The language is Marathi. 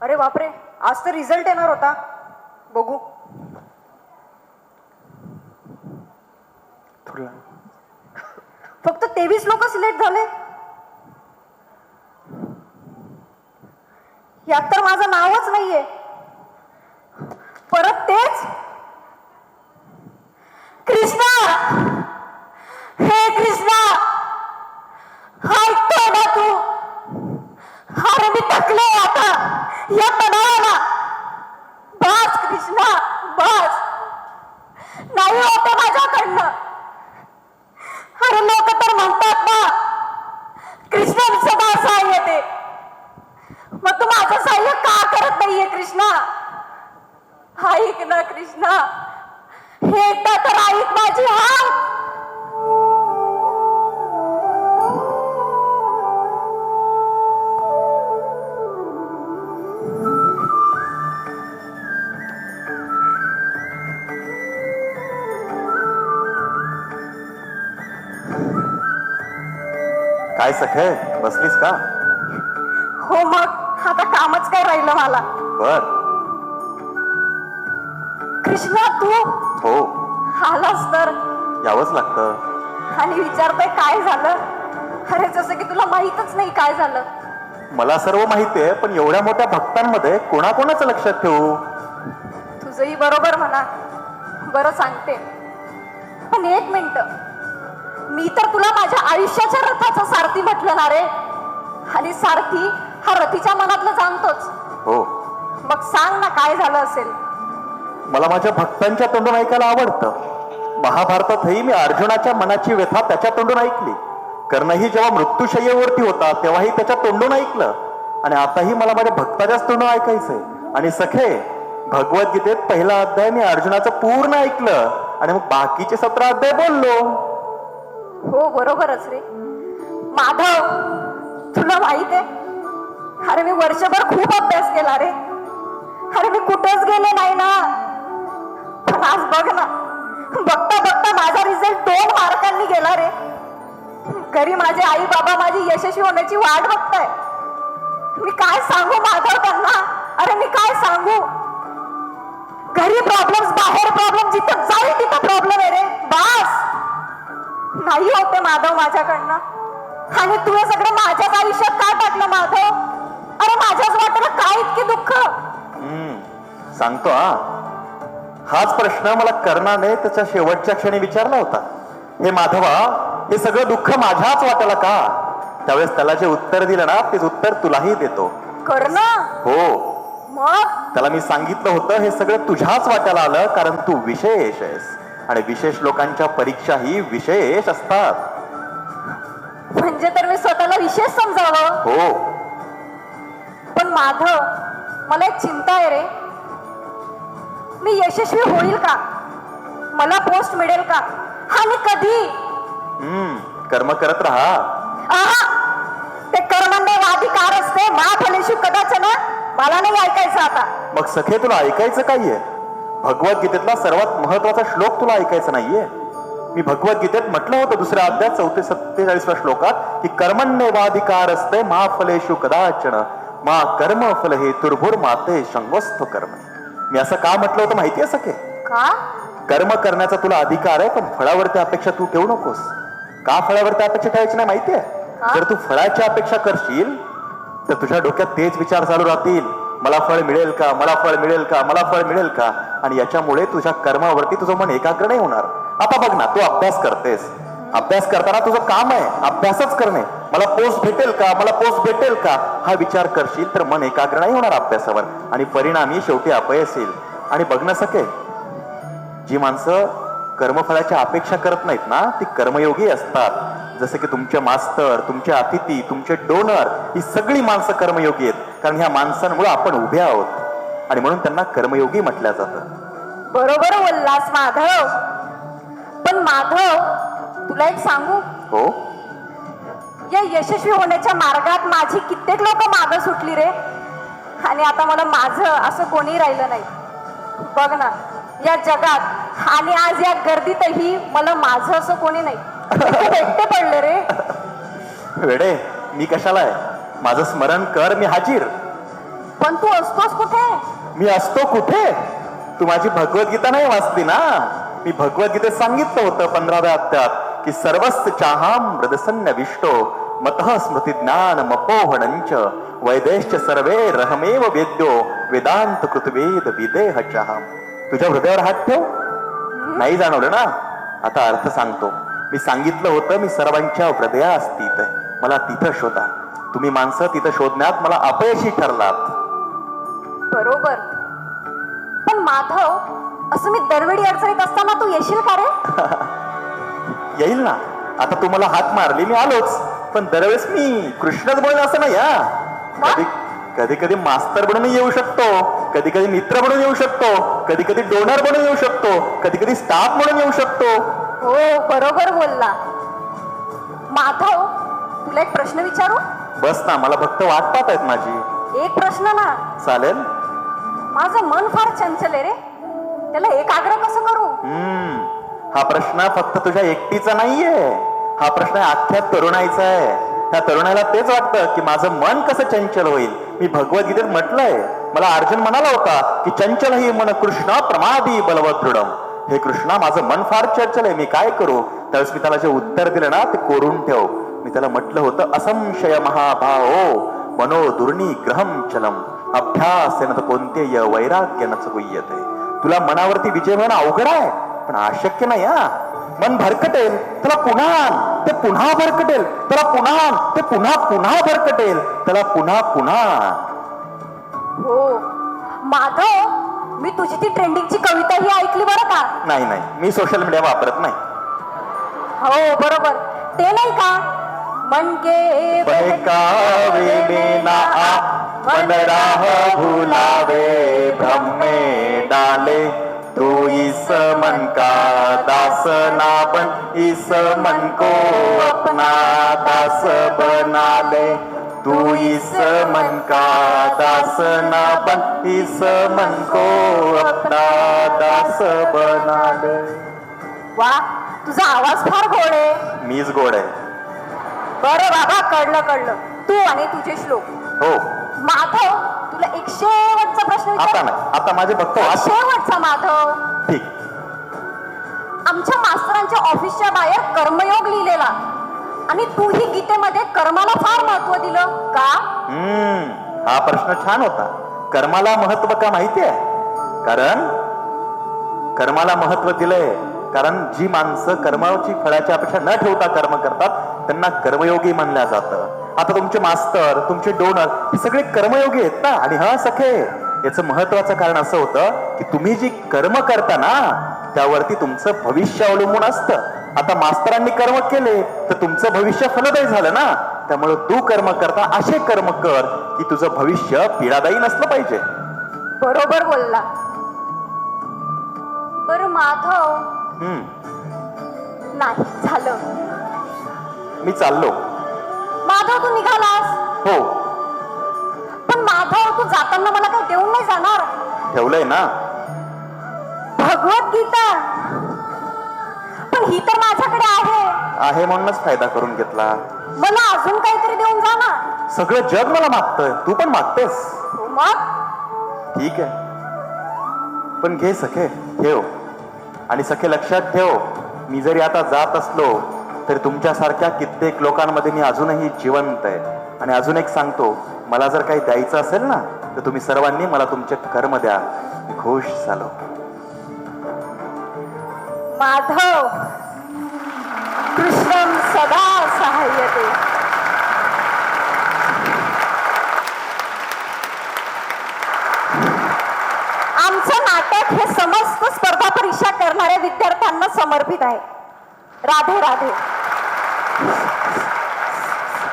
अरे बापरे, आज तर रिझल्ट येणार होता. बघू. फक्त 23 लोक सिलेक्ट झाले. यात तर माझं नावच नाहीये. परत तेच. कृष्णा, हे कृष्णा, ऐकतोय ना तू? अरे मी थकले आता या तणावाला. बस कृष्णा, बस. नाही होते माझ्याकडनं. अरे लोक तर म्हणतात ना, कृष्णा सदा सहाय्य येते. मग तू माझं सहाय्य का करत नाहीये कृष्णा? ऐक ना कृष्णा, हे एकदा तर ऐक माझी हाक. काय सखे, बसलीस का? हो, मग आता कामच काय राहिलं मला. बर. कृष्णा तू हो, आलास तर यावंच लागतं. आणि विचारतोय काय झालं? अरे जसं की तुला माहीतच नाही काय झालं. मला सर्व माहिती आहे, पण एवढ्या मोठ्या भक्तांमध्ये कोणाकोणाचं लक्षात ठेवू? तुझंही बरोबर म्हणा. बरं सांगते, पण एक मिनिट. मी तर तुला माझ्या आयुष्याच्या रथाचा सारथी म्हटलं ना रे. आणि सारथी हा रथीच्या मनातलं जाणतोच. हो. मग सांग ना काय झालं असेल. मला माझ्या भक्तांच्या तोंडून ऐकायला आवडतं. महाभारतातही मी अर्जुनाच्या मनाची व्यथा त्याच्या तोंडून ऐकली. कर्णही जेव्हा मृत्यूशय्येवरती होता तेव्हाही त्याच्या तोंडून ऐकलं. आणि आताही मला माझ्या भक्ताच्याच तोंडून ऐकायचंय. आणि सखे, भगवद्गीतेत पहिला अध्याय मी अर्जुनाचं पूर्ण ऐकलं आणि मग बाकीचे 17 अध्याय बोललो. हो बरोबरच रे. माधव, तुला माहित आहे, अरे मी वर्षभर खूप अभ्यास केला रे. अरे मी कुठेच गेले नाही ना. पण आज बघ ना, बघता बघता माझा रिझल्ट 2 मार्कांनी गेला रे. घरी माझे आई बाबा माझी यशस्वी होण्याची वाट बघताय. मी काय सांगू माधव त्यांना? अरे मी काय सांगू? घरी प्रॉब्लेम, बाहेर प्रॉब्लेम, जिथं जाईल तिथं प्रॉब्लेम आहे रे. बस नाही होते माधव माझ्याकडनं. आणि तू हे सगळं माझ्याच आयुष्यात काय टाकलं माधव? अरे माझ्याच वाटेला काय इतके दुःख? सांगतो. हाच प्रश्न मला कर्णाने त्याच्या शेवटच्या क्षणी विचारला होता. हे माधवा, हे सगळं दुःख माझ्याच वाटेला का? त्यावेळेस त्याला जे उत्तर दिलं ना, तेच उत्तर तुलाही देतो. कर्ण? हो. मग त्याला मी सांगितलं होतं, हे सगळं तुझ्याच वाट्याला आलं कारण तू विशेष आहेस. आणि विशेष लोकांच्या परीक्षाही विशेष असतात. म्हणजे तर मी स्वतःला विशेष समजावं? हो. पण माधव, मला एक चिंता आहे रे. मी यशस्वी होईल का? मला पोस्ट मिळेल का? आणि कधी? कर्म करत राहा. ते कर्मांना अधिकार असते, महाफलेषु कदाचन. मला नाही ऐकायचं आता. मग सखे, तुला ऐकायचं काहीये? भगवद्गीतेतला सर्वात महत्वाचा श्लोक तुला ऐकायचा नाहीये? मी भगवद्गीतेत म्हटलं होतं 2ऱ्या अध्यायात 47व्या श्लोकात की कर्मण्येवाधिकार असते महाफलेषु कदाचन मा कर्म फल हेतुर्भुर माते शंगोस्थ कर्म. मी असं का म्हटलं होतं माहितीये सखे? का? कर्म करण्याचा तुला अधिकार आहे, पण फळावरती अपेक्षा तू ठेवू नकोस. का फळावरती अपेक्षा ठेवायची नाही माहितीये? जर तू फळाची अपेक्षा करशील तर तुझ्या डोक्यात तेच विचार चालू राहतील. मला फळ मिळेल का, मला फळ मिळेल का, मला फळ मिळेल का. आणि याच्यामुळे तुझ्या कर्मावरती तुझं मन एकाग्र नाही होणार. आता बघ ना, तू अभ्यास करतेस. अभ्यास करताना तुझं काम आहे अभ्यासच करणे. मला पोस्ट भेटेल का, मला पोस्ट भेटेल का, हा विचार करशील तर मन एकाग्र नाही होणार अभ्यासावर. आणि परिणामी शेवटी अपयश येईल. आणि बघ ना सखे, जी माणसं कर्मफळाची अपेक्षा करत नाहीत ना, ती कर्मयोगी असतात. जसं की तुमचे मास्तर, तुमचे अतिथी, तुमचे डोनर, ही सगळी माणसं कर्मयोगी आहेत. कारण ह्या माणसांमुळे आपण उभे आहोत. आणि म्हणून त्यांना कर्मयोगी म्हटलं जातं. बरोबर बोललास माधव. पण माधव, तुला एक सांगू? हो. या यशस्वी होण्याच्या मार्गात माझी कित्येक लोक मागं सुटली रे. आणि आता मला माझं असं कोणी राहिलं नाही. बघ ना, या जगात आणि आज या गर्दीतही मला माझं असं कोणी नाही. एकटे पडले रे. वेडे, मी कशाला आहे? माझं स्मरण कर, मी हाजीर. पण तू असतोस कुठे? मी असतो कुठे? तू माझी भगवद्गीता नाही वाचली ना. मी भगवद्गीतेत सांगितलं होतं 15व्या अध्यायात की सर्वस्य चाहाम हृदसन्न विष्टो मतः स्मृती ज्ञान मपोहणंच वैदेश्च सर्वे रहमेव वेद्यो वेदांत कृतवेद विदेह चाहम. तुझ्या हृदयावर हात ठेव. नाही जाणवलं ना? आता अर्थ सांगतो. मी सांगितलं होतं मी सर्वांच्या हृदयात स्थित आहे. मला तिथं शोधा. तुम्ही माणसं तिथं शोधण्यात मला अपयशी ठरलात. बरोबर. पण माधव, असं मी दरवेळी अडचणीत असताना तू येशील का रे? येईल ना. आता तू मला हाक मारली मी आलोच. पण दरवेळेस मी कृष्णच बोलणं असं नाही. कधी कधी कधी मास्तर बनून येऊ शकतो, कधी कधी मित्र बनून येऊ शकतो, कधी कधी डोनर बनून येऊ शकतो, कधी कधी स्टाफ म्हणून येऊ शकतो. हो, बरोबर बोलला. माधव, तुला एक प्रश्न विचारू? बस ना, मला फक्त वाट पाहत आहेत माझी. एक प्रश्न ना? चालेल. माझं मन फार चंचल आहे रे, त्याला एकाग्र कसं करू? हा प्रश्न फक्त तुझ्या एकटीचा नाहीये. हा प्रश्न अख्ख्या तरुणाईचा आहे. त्या तरुणाला तेच वाटतं की माझं मन कसं चंचल होईल. मी भगवद्गीतेत म्हटलंय, मला अर्जुन म्हणाला होता की चंचल ही मन कृष्ण प्रमादी बलवत दृढम. हे कृष्णा, माझं मन फार चंचल आहे, मी काय करू? त्यावेळेस मी त्याला जे उत्तर दिलं ना ते कोरून ठेव. मी त्याला म्हटलं होतं असंशय महाभाओ मनो दुर्नी ग्रहम चलम अभ्यासेन कोणते वैराग्य न गुह्यते. तुला मनावरती विजय मिळणं अवघड आहे, पण अशक्य नाही. मन भरकटेल त्याला पुन्हा ते पुन्हा भरकटेल, त्याला पुन्हा ते पुन्हा पुन्हा भरकटेल, त्याला पुन्हा पुन्हा. हो माधव, मी तुझी ती ट्रेंडिंगची कविता ही ऐकली बरं का? नाही नाही, मी सोशल मीडिया वापरत नाही. हो बरोबर, ते नाही का? मन के बहकावे बिना मन राह भुलावे ब्रह्मे डाले. तू इस मन का दास ना बन, इस मन को अपना दास बना ले. तू इस मन का दास ना बन, इस मन को अपना दास बना ले. वा, तुझा आवाज फार गोड आहे. मीच गोड आहे. बरं बाबा, कळलं. तू आणि तुझे श्लोक. हो. माधव, तुला एक शेवटचा प्रश्न आता विचार. नाही, आता माझे फक्त शेवटचा माधव. ठीक. आमच्या मास्तरांच्या ऑफिसच्या बाहेर कर्मयोग लिहिलेला आणि तूही गीतेमध्ये कर्माला फार महत्व दिलं का? हा प्रश्न छान होता. कर्माला महत्व का माहितीये? कारण कर्माला महत्व दिलंय कारण जी माणसं कर्माची फळाची अपेक्षा न ठेवता कर्म करतात त्यांना कर्मयोगी मानलं जातं. आता तुमचे मास्तर, तुमचे डोनर हे सगळे कर्मयोगी आहेत ना. आणि हा सखे, याचं महत्वाचं कारण असं होतं की तुम्ही जी कर्म करता ना त्यावरती तुमचं भविष्य अवलंबून असतं. आता मास्तरांनी कर्म केले तर तुमचं भविष्य फलदायी झालं ना. त्यामुळे तू कर्म करता असे कर्म कर की तुझं भविष्य पीडादायी नसलं पाहिजे. बरोबर बोलला. बरं माधव, नाही झालं. मी चाललो. माधव, तू निघालास? हो. पण माधव, तू जाताना मला काही देऊन नाही जाणार? ठेवलंय ना भगवद्गीता. पण ही तर माझ्याकडे आहे म्हणूनच फायदा करून घेतला. मला अजून काहीतरी देऊन जा ना. सगळं जग मला मागतंय, तू पण मागतेस. मग ठीक आहे, पण घे सखे, ठेव. आणि सखे लक्षात ठेव, मी जरी आता जात असलो तरी तुमच्यासारख्या कित्येक लोकांमध्ये मी अजूनही जिवंत आहे. आणि अजून एक सांगतो, मला जर काही द्यायचं असेल ना तर तुम्ही सर्वांनी मला तुमचे कर्म द्या. मी खुश झालो. माधव, कृष्णम सदा सहाय्यते. आमचं नाटक हे समस्त स्पर्धा परीक्षा करणाऱ्या विद्यार्थ्यांना समर्पित आहे. राधे राधे.